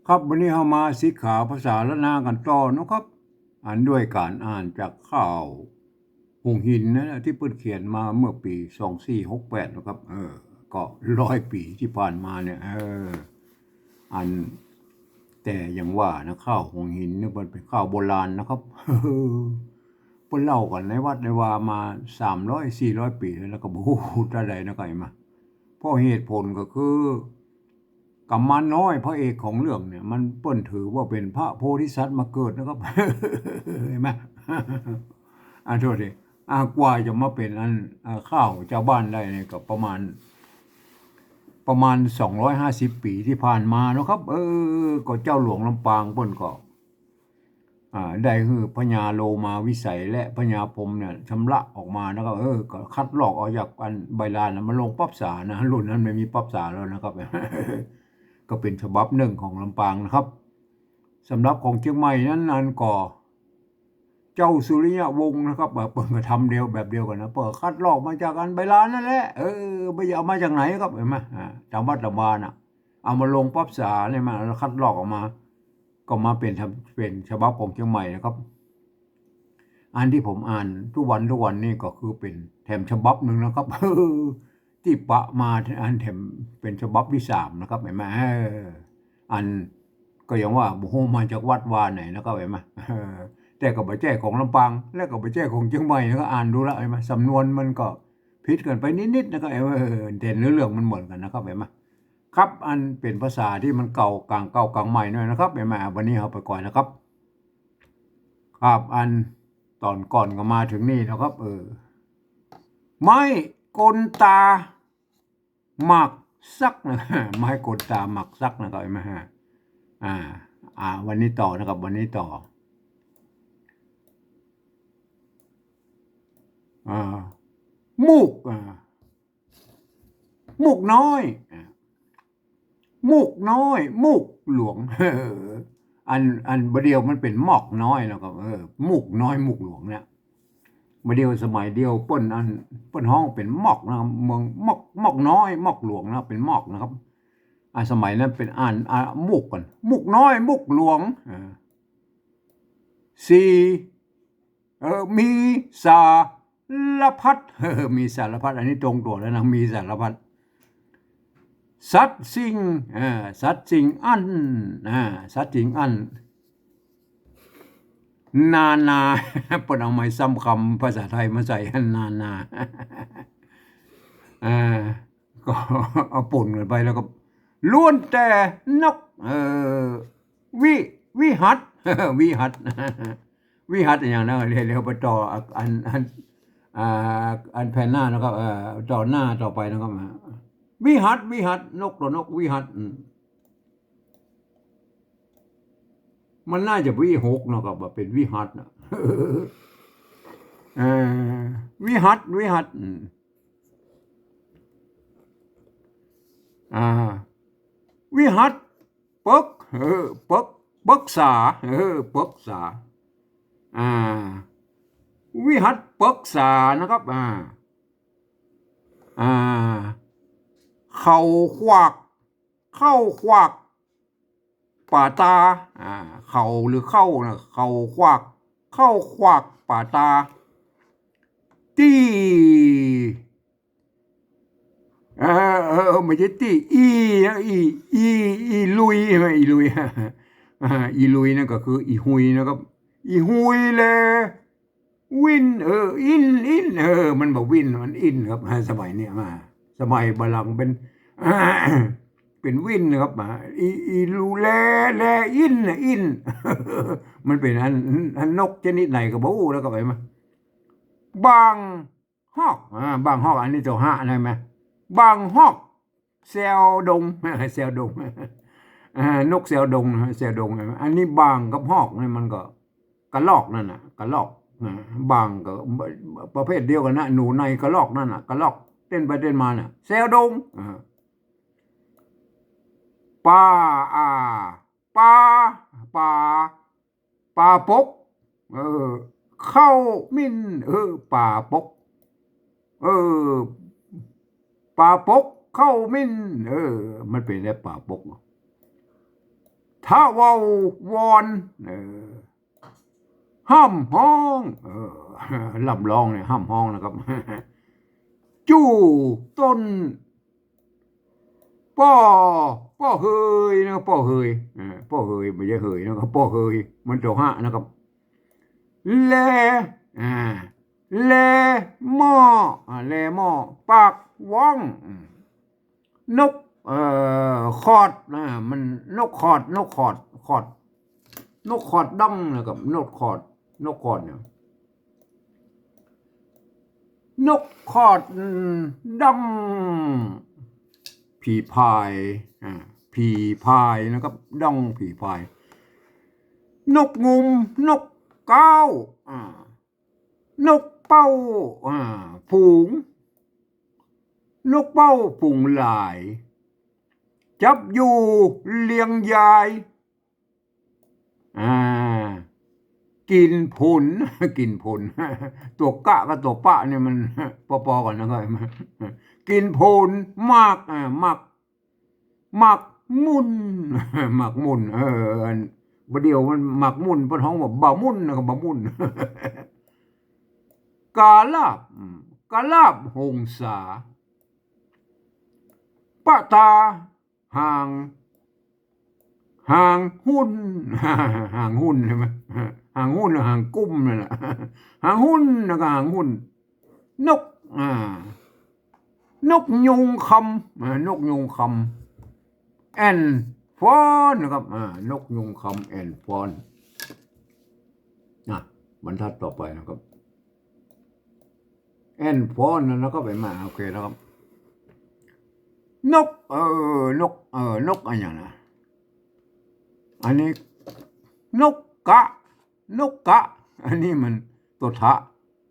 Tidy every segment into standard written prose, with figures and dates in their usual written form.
ครับวันนี้เรามาศึกษาภาษาละนากันต่อเนาะครับอ่านด้วยการอ่านจากข่าวหงหินนะที่เพิ่นเขียนมาเมื่อปี2468นะครับก็100 ปีที่ผ่านมาเนี่ยอันแต่อย่างว่านะข้าวหงหินเนี่ยมันเป็นข้าวโบราณนะครับเพิ่นเล่ากันในวัดในวามา300-400 ปีแล้วก็บ่ฮู้เท่าใดนะก็ไอ้มาเพราะเหตุผลก็คือกำมันน้อยพระเอกของเรื่องเนี่ยมันเปิ้นถือว่าเป็นพระโพธิสัตว์มาเกิดนะครับเห็นไหมโทษทีกว่าจะมาเป็นข้าวเจ้าบ้านได้เนี่ยก็ประมาณ250 ปีที่ผ่านมาเนาะครับก็เจ้าหลวงลำปางเปิ้นก็ได้คือพญาโลมาวิสัยและพญาพรหมเนี่ยชำระออกมานะครับก็คัดลอกออกจากอันใบลานมาลงปั๊บสานะรุ่นนั้นไม่มีปั๊บสาแล้วนะครับก็เป็นฉบับหนึ่งของลำปางนะครับสำหรับของเชียงใหม่นั้นก็เจ้าสุริยวงศ์นะครับเปิดกระทำเดียวแบบเดียวกันนะเปิดคัดลอกมาจากอันใบลานนั่นแหละไม่เอามาจากไหนครับเห็นไหมตามวัดตามวาน่ะเอามาลงปั๊บสาเนี่ยมาคัดลอกออกมาก็มาเป็นฉบับของเชียงใหม่นะครับอันที่ผมอ่านทุกวันนี่ก็คือเป็นแถมฉบับหนึ่งนะครับที่ปะมาอันแถมเป็นฉบับที่3นะครับเห็นไหมอันก็อย่างว่าโอ้โหมาจากวัดวาไหนนะครับเห็นไหมแต่ก็บ่แจ้ของลำปางและก็บ่แจ้ของเชียงใหม่ก็อ่านดูแล้วเห็นไหมสำนวนมันก็ผิดกันไปนิดๆนะครับแต่เนื้อเรื่องมันเหมือนกันนะครับเห็นไหมครับอันเป็นภาษาที่มันเก่ากลางใหม่หน่อยนะครับเห็นไหมวันนี้เราไปก่อนนะครับครับอันตอนก่อนก็มาถึงนี่นะครับไม้กลตาหมักซักนะไม้กลตาหมักซักนะครับเห็นไหมฮะวันนี้ต่อนะครับวันนี้ต่อมูกมูกน้อยมูกน้อยมูกหลวงอันบเดียวมันเป็นหมอกน้อยแล้วก็มูกน้อยมูกหลวงเนี่ยบเดียวสมัยเดียวเปิ้นห้องเป็นหมอกนะครับเมืองหมอกน้อยหมอกหลวงนะเป็นหมอกนะครับสมัยนั้นเป็นมุกก่อนมุกน้อยมุกหลวงสี่มีสารพัดมีสารพัดอันนี้ตรงตัวแล้วนะมีสารพัดสัตว์สิ่งสัตว์สิ่งอันสัตว์สิ่งอันนาเปิดเอาไม้ซ้ำคำภาษาไทยมาใส่นาก็เอาปุ่นกันไปแล้วก็ล้วนแต่นกวิวิหัตวิหัตวิหัตอย่างนั้นเร็วไปต่ออันแผ่นหน้านะครับต่อหน้าต่อไปนะครับวิหัตนกตัวนกวิหัตมันน่าจะวิ 6นะครับเป็นวิหัตนะวิหัตวิหัตปกปกษาปกษาวิหัตปกษานะครับเข้าควักป่าตาเข้าหรือเข้านะเข้าควักป่าตาตีไม่ใช่ตีอีลุยใช่ไหมอีลุยอีลุยนั่นก็คืออีหุยนะครับอีหุยเลยวินอินมันบอกวินมันอินครับสมัยเนี้ยมาสมัยบาลังเป็นวินนะครับอีลูแลอินมันเป็นอันนกชนิดไหนก็บ่รู้แล้วก็ไปมาบางฮอกบางฮอกอันนี้ตัว5ได้ไหมบางฮอกแซวดงแซวดงนกแซวดงแซวดงอันนี้บางกับฮอกนี่มันก็กระลอกนั่นน่ะกระลอกบางก็ประเภทเดียวกันนะหนูในกระลอกนั่นน่ะกระลอกเต้นไปเต้นมาน่ะแซวดงปลาปลาปลาปกเข้ามินปลาปกปลาปกเข้ามินมันเป็นอะไรปลาปก ถ้าเว้าวอนห้ามห้องลำร้องเนี่ยห้ามห้องนะครับจู้ต้นป้อป้อเฮยนะครับป้อเฮยป้อเฮยไม่ใช่เฮยนะครับป้อเฮยมันตัวห้านะครับแลอ่าแลหม้อแลหม้อปากว่องนกคอดมันนกคอดนกคอดคอดนกคอดดังนะครับนกคอดนกคอดเนี่ยนกคอดดังผีพายผีพายนะครับดังผีพายนกงุมนกเก้านกเป้าฝูงนกเป้าฝูงหลายจับอยู่เลี้ยงยายกินผลกินผลตัวกะกับตัวปะเนี่ยมันปอๆกันนะครับกินผลมากหมักมุนหมักมุนประเดี๋ยวมันหมักมุนเป็นห้องว่าบ่ามุนนะครับบ่ามุนกาลาบหงสาปะตาห่างหุ้นห่างหุ้นใช่ไหมห่างหุ้นหรือห่างกุ้มนั่นแหละห่างหุ้นนะก็ห่างหุ้นนกนกยุงคำนกยุงคำแอนฟอนนะครับนกยุงคำแอนฟอนบรรทัดต่อไปนะครับแอนฟอนนะครับไปมาโอเคนะครับนกนกอะไรอย่างนะอันนี้นกกะอันนี้มันตัวทะ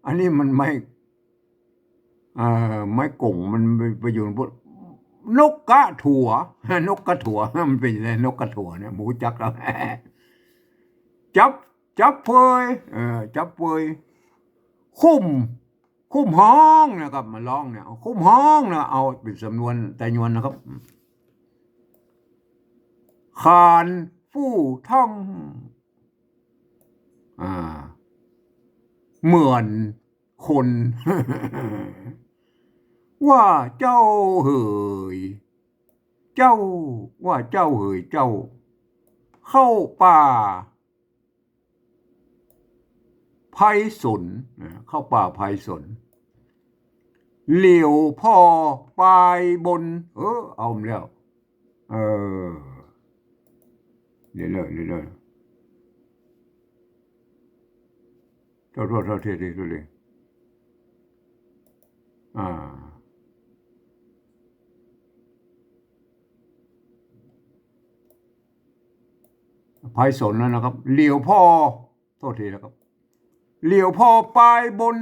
อันนี้มันไม่กงมันไปอยู่บนนกกะถั่วนกกระถั่วมันเป็นอะไรนกกระถั่วเนี่ยหมูจักแล้วจับเฟยจับเฟยคุ้มห้องนะครับมาร้องเนี่ยคุ้มห้องนะเอาเป็นสำนวนแต่ยวนนะครับขานฟู่ท่องเหมือนคน ว่าเจ้าเหยเจ้าว่าเจ้าเหยเจ้าเข้าป่าไพศาลเข้าป่าไพศาลเหลียวพ่อปลายบนเอาแล้วเรื่อยโทษเทเลยไพศาลนะครับเหลียวพ่อโทษทีนะครับเหลียวพ่อปลายบน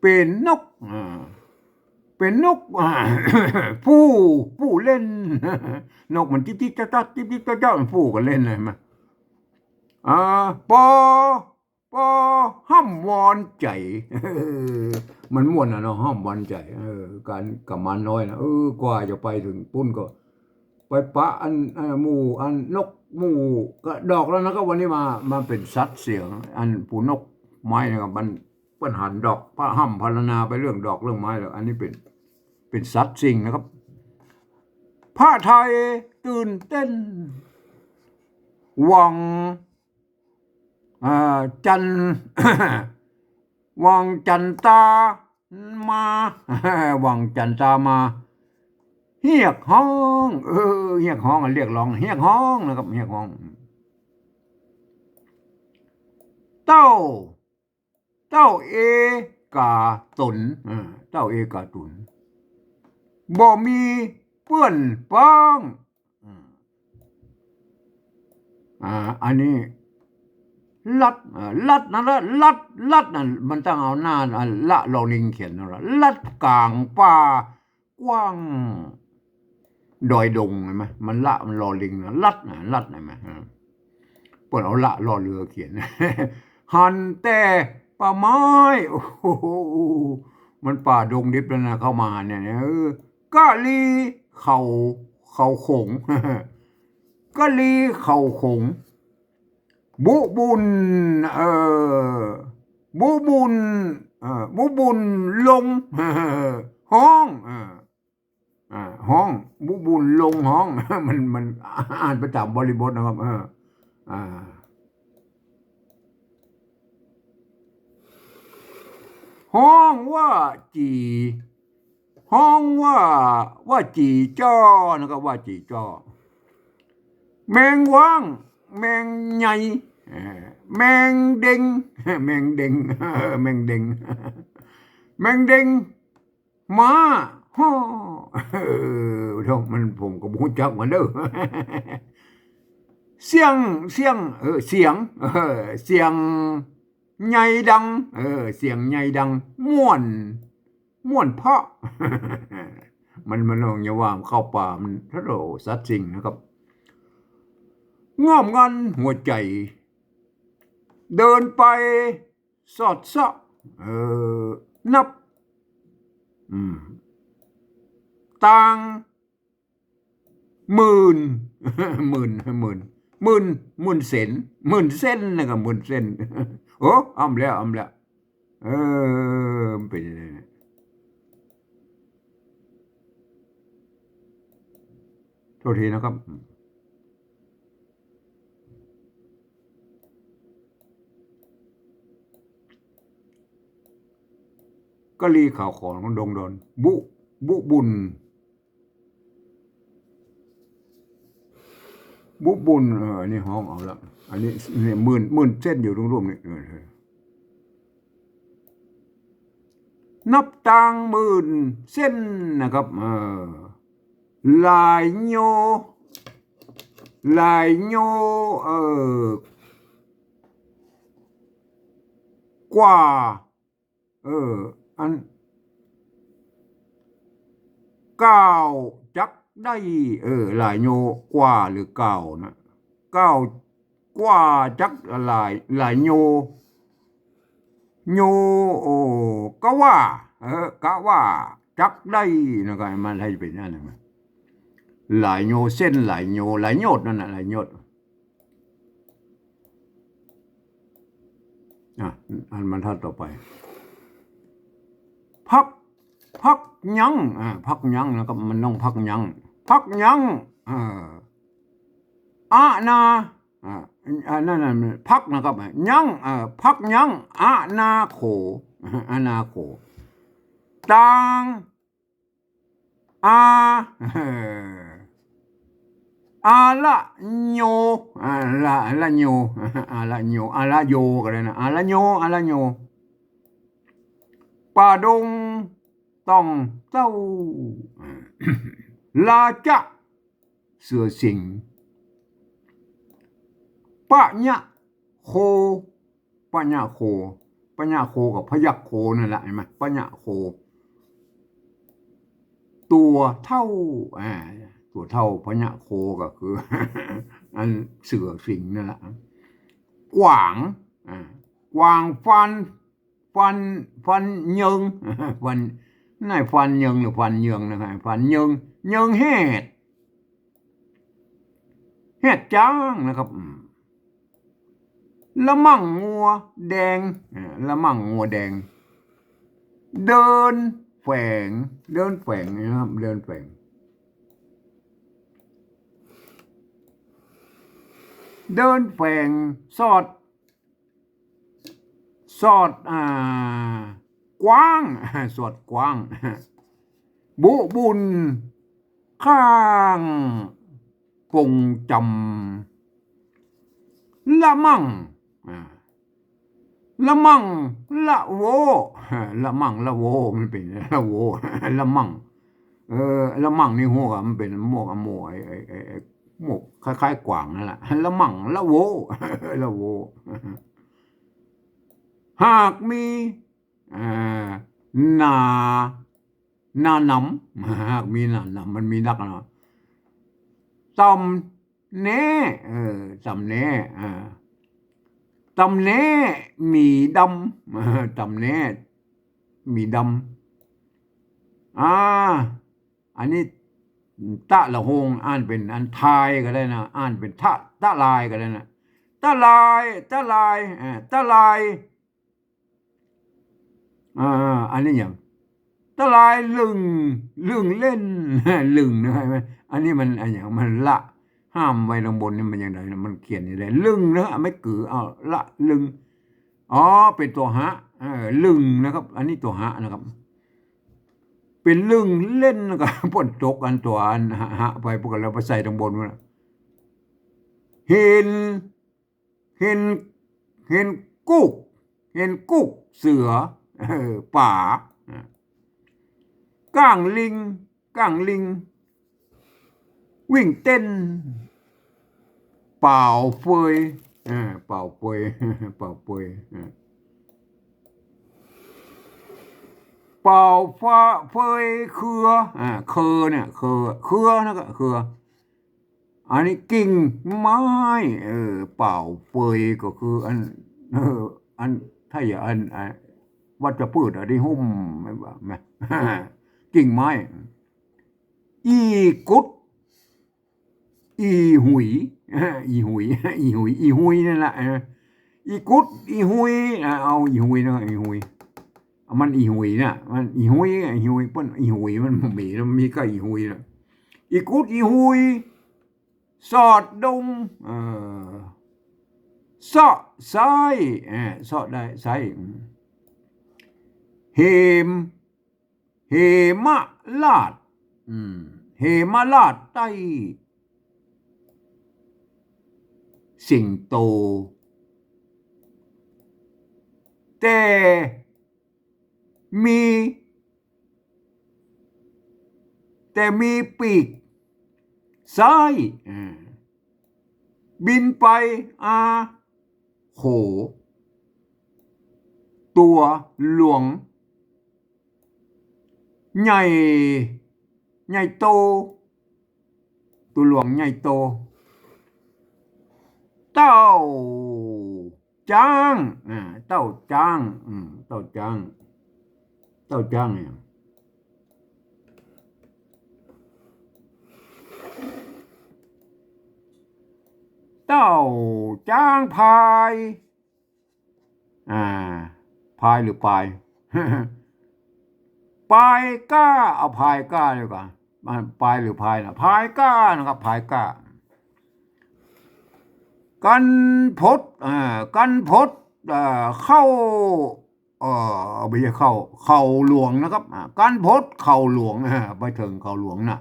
เป็นนกผู้เล่นนกมันจิ๊บจ๊ะจิ๊บจ๊ะมันผู้กันเล่นเลยมั้ยปอห้ำวอนใจมันม่วนเนาะห้ำวอนใจการกับมันน้อยนะกว่าจะไปถึงปุ้นก็ไปปะอันหมู่อันนกหมู่ก็ดอกแล้วนะครับวันนี้มาเป็นสัตว์เสียงอันผู้นกไม้นะครับมันปัญหาดอกพระห้ำพรรณนาไปเรื่องดอกเรื่องไม้แล้วอันนี้เป็นสัตว์สิ่งนะครับผ้าไทยตื่นเต้นหวังจัน วังจันตามาวังจันตามาเฮียกห้องเฮียกห้องเรียกร้องเฮียกห้องนะครับเฮียกห้องเต้าเอกาตุนเต้าเอกาตุนบ่มีเปื้อนป้องอันนี้ลัดนั่นมันต้องเอาหน้าละลอลิงเขียนนั่นละลัดกลางป่ากว้างดอยดงเห็นไหมมันละมันลอลิงนะลัดเห็นไหมเปิดเอาละรอเรือเขียนหันแต่ป่าไม้โอ้โหมันป่าดงดิบแล้วนะเข้ามาเนี่ยกะลีเขาขง ก็ลีเข่าขงบุบุญบุบุญบุบุญลงห้องห้องบุบุญลงห้องมันอ่านประจำบริบทนะครับห้องว่าจีห้องว่าจีจ้อนะครับว่าจีจ้อแมงว่างแมงใหญ่แมงเด้งแมงเด้งแมงเด้งแมงเด้งมาฮ่อมันผมก็บ่จักมันเด้อเสียงเสียงใหญ่ดังเสียงใหญ่ดังม่วนเพาะมันลองอย่าว่าเข้าป่ามันทะโรสัตว์สิ่งนะครับง่อมงันหัวใจเดินไปสอดซะนับต่างหมื่นเส้นนะครับหมื่นเส้นโอ้อ้ำแล้วเป็นยังไงโทษทีนะครับก็ลีข่าวของดงดอนบุบุญนี่ห้องเอาละอันนี้หมื่นเส้นอยู่ตรงร่วมนี่นับตังหมื่นเส้นนะครับลายโยกว่าอันก้าวจักได้หลายโยกว่าหรือก้าวนะก้าวกว่าจักหลายโยก็ว่ากะว่าจักได้นะครับมันให้เป็นนั่นนะหลายโยเส้นหลายโยดนั่นน่ะหลายโยดอันมันทัดต่อไปพักยังพักยังนะครับมันต้องพักยังนานั่นพักนะครับยังพักยังนาโคต่างละโยละโยก็ได้นะละโยป่าดงต้องเต้าลาจะเสือสิงปะญะโคกับพยัคฆ์โคนั่นแหละเห็นไหมปะญะโคตัวเท่าพญะโคก็คืออันเสือสิงนั่นแหละกวางฟันยิงฟันนายฟันยิงหรือฟันยิงนะครับฟันยิงเฮ็ดจ้างนะครับละมั่งงัวแดงเดินแฝงนะครับเดินแฝงสอดกว้างบุบุญข้างกงจำละมั่งละโวมันเป็นละโวละมั่งละมั่งนี่หัวมันเป็นหมวกหมวยหมวกคล้ายๆกวางนั่นแหละละมั่งละโวหากมีนาหนำหากมีนาหนำมันมีนักนะตำแน่ตำแน่มีดำตำแน่มีดำอันนี้ ตะละหงอ่านเป็นอันทายก็ได้นะอ่านเป็นตะลายก็ได้นะตะลายตะลายตะลายอันนี้อย่างตะลายลึงเล่นลึงนะไหมอันนี้มันอันอย่างมันละห้ามไว้ตรงบนนี่มันอย่างไรนะมันเขียนอย่างไรลึงนะไม่กือเอาละลึงอ๋อเป็นตัวหะลึงนะครับอันนี้ตัวหะนะครับเป็นลึงเล่นก็ปนตกอันตัวอันหะไปพวกเราไปใส่ตรงบนมันเห็นเห็นเห็นกุกเห็นกุกเสือป่าก้างลิงก้างลิงวิ่งเต้นเป่าเฟยเป่าเฟยเป่าเฟยเป่าฟ้าเฟยเครือเคอเนี่ยเครือนะก็เครืออันนี้กิ่งไม้เป่าเฟยก็คืออันถ้าอย่าอันวัชพืชอันนี้หุ้มไม่ว่าไหมกิ่งไม้อีกุดอีหุยอีหุยอีหุยอีหุยนั่นแหละอีกุดอีหุยเอาอีหุยนะอีหุยมันอีหุยนะมันอีหุยอีหุยเปิ้นอีหุยมันมีก็อีหุยนะอีกุดอีหุยสอดดงเสาะไส้เสาะได้ไส้เฮมเฮมะลาดเฮมะลาดใต้สิงโตแต่มีปีกซ้ายบินไปโหตัวหลวงใหญ่โตตัวหลวงใหญ่โตเต้าจ้างเต้าจ้างเต้าจ้างเนี่ยเต้าจ้างพายพายหรือปาย ปายก้าเอาพายก้าเลยก่อนปายหรือพายนะพายก้านะครับพายก้ากันพดกันพดเข้าไม่ใช่เข้าหลวงนะครับกันพดเข้าหลวงไปถึงเข้าหลวงนะ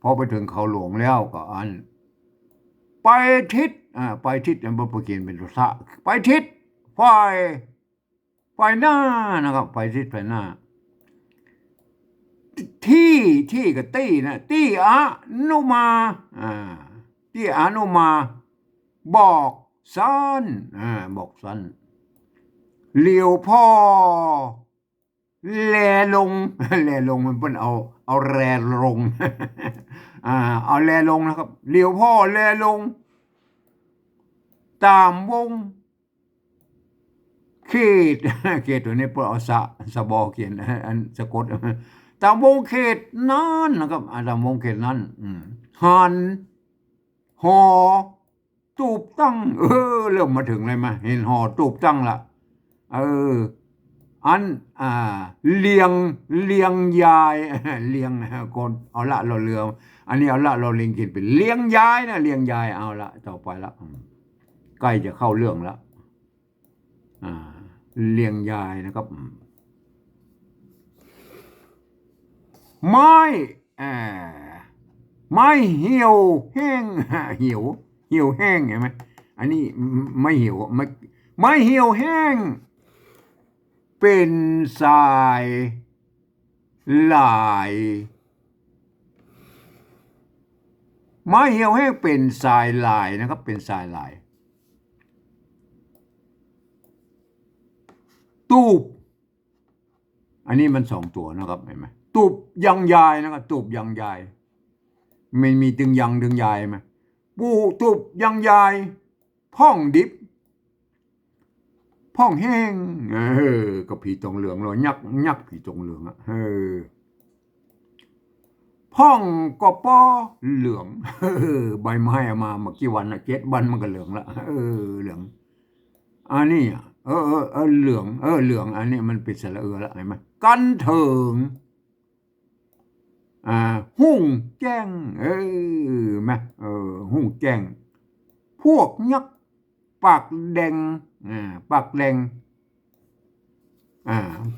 พอไปถึงเข้าหลวงแล้วก็อันไปทิศไปทิศมันไปเขียนเป็นตัวสะไปทิศไฟหน้านะครับไปทิศไฟหน้าที่กับตี้นะตี้อานุมาตี้อานุมาบอกสั้นบอกสั้นเลี้ยวพ่อแลลงมันเป็นเอาแลลงเอาแลลงนะครับเลี้ยวพ่อแลลงตามวงเขตตัวนี้พวกเอาสะบอเขียนอันสะกดตามวงเขตนั้นนะครับตามวงเขตนั้นหันหอตูบตั้งเริ่มมาถึงเลยมาเห็นหอตูบตั้งละอันเลียงยายเลียงคนเอาละเราเรืออันนี้เอาละเราเลียงกินเป็นเลียงยายนะเลียงยายเอาละต่อไปละใกล้จะเข้าเรื่องแล้วเลียงยายนะครับไม้เหี่ยวแห้งเหี่ยวแห้งเห็นไหมอันนี้ไม่เหี่ยวไม้เหี่ยวแห้งเป็นทรายลายไม้เหี่ยวแห้งเป็นทรายลายนะครับเป็นทรายลายตูบอันนี้มัน2 ตัวนะครับเห็นไหมตูบยังยายนะครับตูบยังยายไม่มีดึงยายไหมปูตูบยังยายพ่องดิบพ่องแห้งก็ผีตรงเหลืองเลยยักผีตรงเหลืองพ พ่องก็ป้อเหลืองใบไม้เอามาเมื่อกี่วันนะ7 วันมันก็เหลืองละเหลืองอันนี้เหลืองเหลืองอันนี้มันเป็นสระละเห็นไหมกันเถิงหุ่งแจ้งไหมหุ่งแจ้งพวกยักษ์ปากแดงปากแดง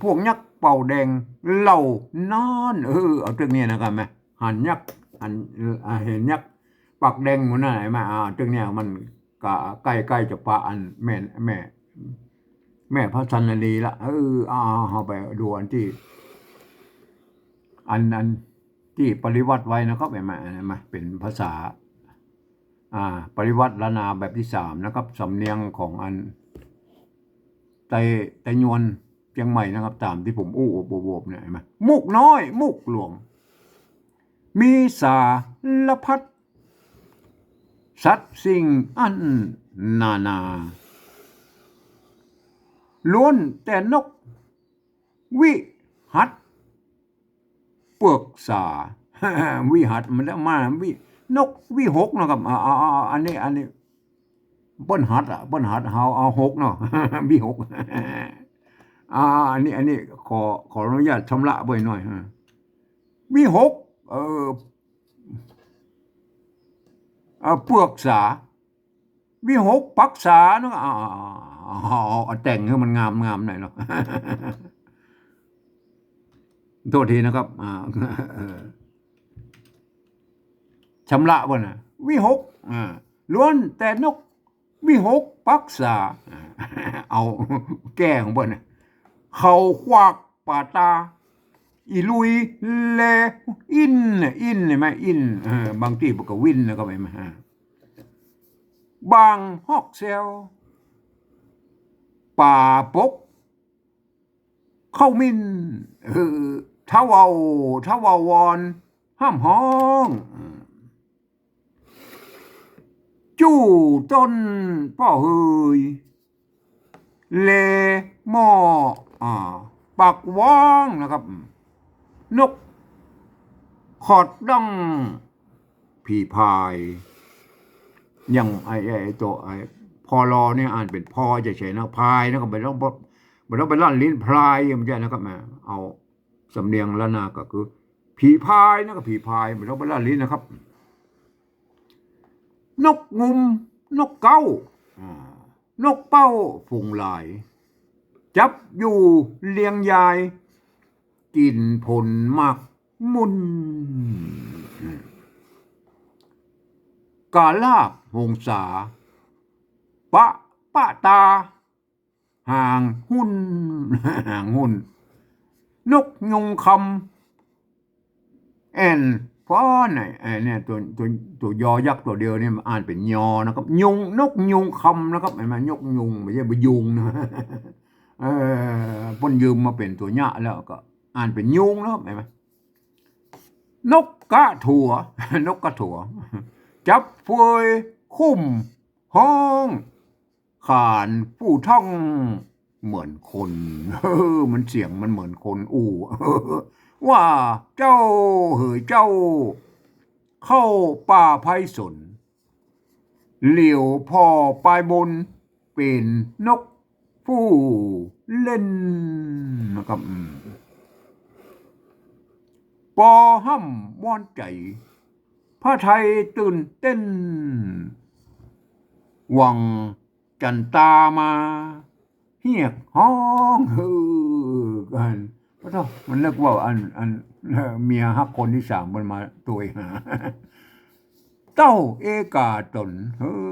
พวกยักษ์เป่าแดงเหล่านอนเอาเรื่องนี้นะครับไหมหันยักษ์เห็นยักษ์ปากแดงมันน่ะไหนมาเรื่องนี้มันก็ใกล้จะปะอันแม่พระสันนลีละเอาไปดูอันที่อันที่ปริวัติไว้นะครับเห็นไหมเป็นภาษาปริวัติละนาแบบที่3นะครับสำเนียงของอันไตยวนเชียงใหม่นะครับตามที่ผมโบเนี่ยเห็นไหมมุกน้อยมุกหลวงมีสารพัดสัตว์สิ่งอันนาล้วนแต่นกวิหัตเปลือกสา วิหัตมันแล้วมานกวิหกนะครับอันนี้เปิ้นหัดเอาหกเนาะ วิหก อันนี้ขออนุญาตชำระไว้หน่อยวิหกเปลือกสาวิหกปักษาเนาะแต่งให้มันงามหน่อยเนาะ โทษทีนะครับชำระบ่น่ะวิหกล้วนแต่นกวิหกปักษาเอาแก้ของบ่น่ะเขาควักป่าตาอีลุยเลอินเห็นไหมอินบางทีก็วินแล้วก็ไปมาบางฮอกเซลป่าปกเข้ามินท้าวอนห้ามห้องจู้ต้นป้อเฮยเลหม้อปักว่างนะครับนกขอดดังผีพายยังตัวพอรอเนี่ยอ่านเป็นพอเฉยๆนะพายนะครับไม่ต้องไปลั่นลิ้นพลายไม่ใช่นะครับเอาสำเนียงละนาก็คือผีพายนะครับผีพายไม่ต้องไปลั่นลิ้นนะครับนกงุมนกเก้านกเป้าฝูงหลายจับอยู่เลียงยายกินผลมากมุนกาลาบหงสาปะตาห่างหุ่นนกยงคำเพราะไหนเนี่ยตัวยอยักษ์ตัวเดียวเนี่ยอ่านเป็นยอนะครับนกยุงคำนะครับเห็นไหมนกยุงไม่ใช่ใบยุงนะพ่นยืมมาเป็นตัวหญ้าแล้วก็อ่านเป็นยุงนะครับเห็นไหมนกกระถั่วนกกระถั่วจับฟวยคุ้มห้องขานผู้ท่องเหมือนคนมันเสียงมันเหมือนคนว่าเจ้าเจ้าเข้าป่าไพศาลเหลียวพ่อปลายบนเป็นนกผู้เล่นนะครับปอห้ำว่อนใจพระไทยตื่นเต้นหวังจันตามาเฮียกห้องกันเพราะมันเลิกว่าอันเมียฮักคนที่3มันมาตัวหาเต้าเอกาตน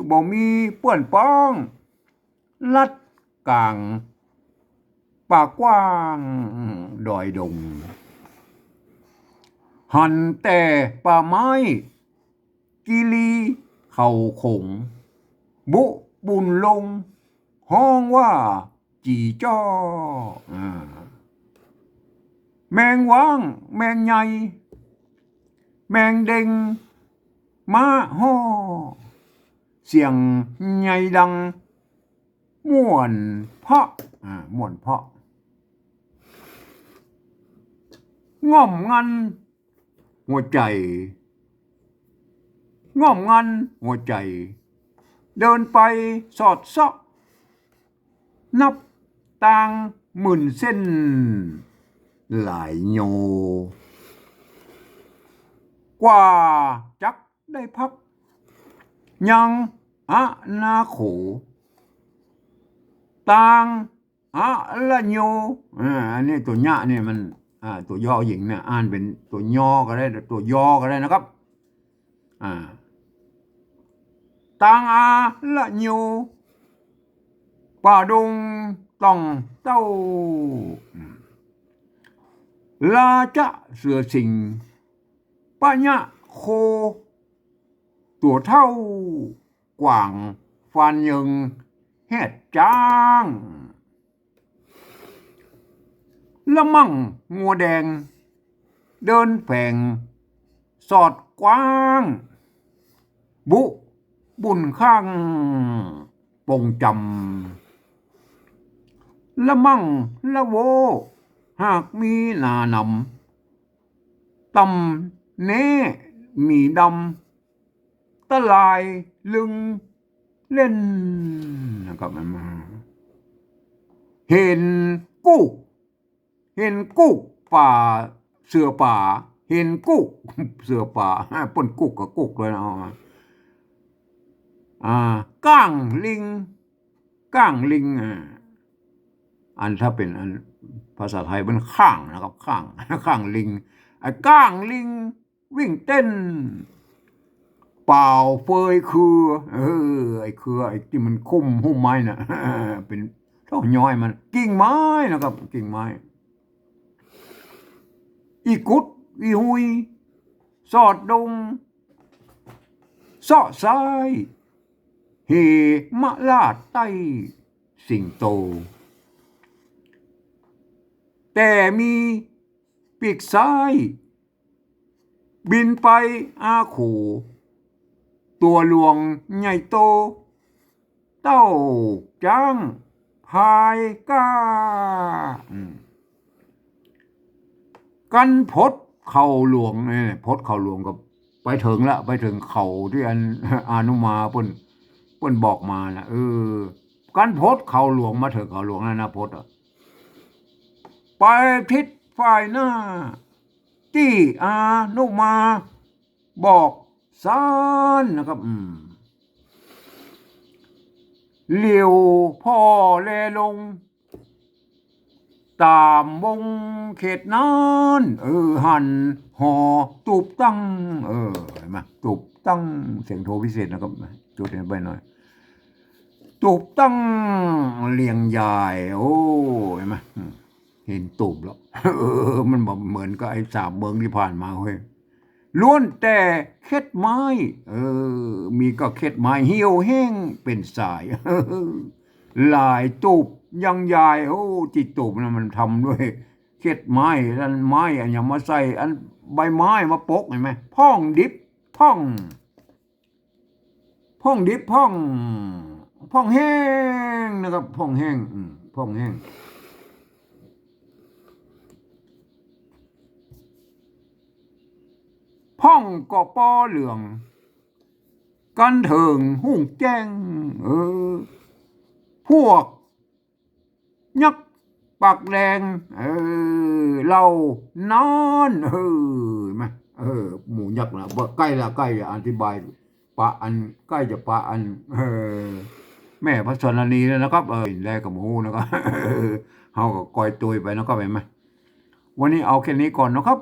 บ่มีเปื้อนป้องลัดกลางป่ากว้างดอยดงหันแต่ป่าไม้กิลีเขาคงบุญลงห้องว่าจีจ้อแมงว่างแมงใหญ่แมงเด้งมาห่อเสียงใหญ่ดังม่วนเพาะง่อมงัน หัวใจง่อมงันหัวใจเดินไปสอดเซาะนับต่างหมื่นเส้นหลายโยกว่าจักได้พักยังอะนาโขต่างอะละโยอันนี้ตัวญะเนี่ยมันตัวยอหญิงเนี่ยอ่านเป็นตัวยอก็ได้ตัวยอก็ได้นะครับต่างอะละโยป่าดงต้องเต้าลาจะเสือสิงปัญญะโคตัวเท่ากว่างฟันยังแฮดจ้างละมั่งงัวแดงเดินแฝงสอดกว้างบุญข้างปงจำละมั่งละโวหากมีหนานำตำเนมีดำตะลายลึงเล่นนะครับมาเห็นกุ๊กป่าเสือป่าเห็นกุ๊กเสือป่าป่นกุ๊กกับกุ๊กเลยนะก้างลิงอันถ้าเป็นอันภาษาไทยเป็นข้างนะครับข้างลิงก้างลิงวิ่งเต้นเป่าเฟยคือไอ้ที่มันคุ้มหุ้มไม้น่ะเป็นเท่าย้อยมันกิ่งไม้นะครับกิ่งไม้อีกุดอีหุยสอดดงเสาะซ้ายเฮมะลาดใต้สิงโตแต่มีปีกซ้ายบินไปอาโขตัวหลวงใหญ่โตเต้าจ้างพายก้ากันพดเข่าหลวงเนี่ยพดเข่าหลวงก็ไปถึงเข่าที่อันอานุมาเปิ้นบอกมานะกันพดเข่าหลวงมาถึงเข่าหลวงนะพดไปทิศฝ่ายหน้าที่อานุมาบอกซานนะครับเหลียวพ่อแลลงตามวงเขตนั้นหันหอตูบตั้งเห็นไหมตูบตั้งเสียงโทพิเศษนะครับจุดนี้ไปหน่อยตูบตั้งเลียงใหญ่เห็นไหมเห็นตูบแล้วมันแบบเหมือนกับไอ้3 เมืองที่ผ่านมาเฮ้ยล้วนแต่เข็ดไม้มีก็เข็ดไม้เหี่ยวแห้งเป็นสายหลายตูบยังใหญ่จิตตูบนะมันทำด้วยเข็ดไม้อันไม้อันอย่างมาใส่อันใบไม้มาปกเห็นไหมพ่องดิบพ่องดิบพ่องแห้งนะครับพ่องแห้งพ่องแห้งพ่องก็ปอเหลืองกันเถิงหุ่งแจ้งพวกยักษ์ปากแดงเรานอนมาหมูยักษ์นะใกล้อธิบายปะอันใกล้จะปะอันแม่พระชนนีแล้วนะครับแรกกับหมูนะครับเฮาก็กอยตุยไปนะครับเห็นไหมวันนี้เอาแค่นี้ก่อนนะครับ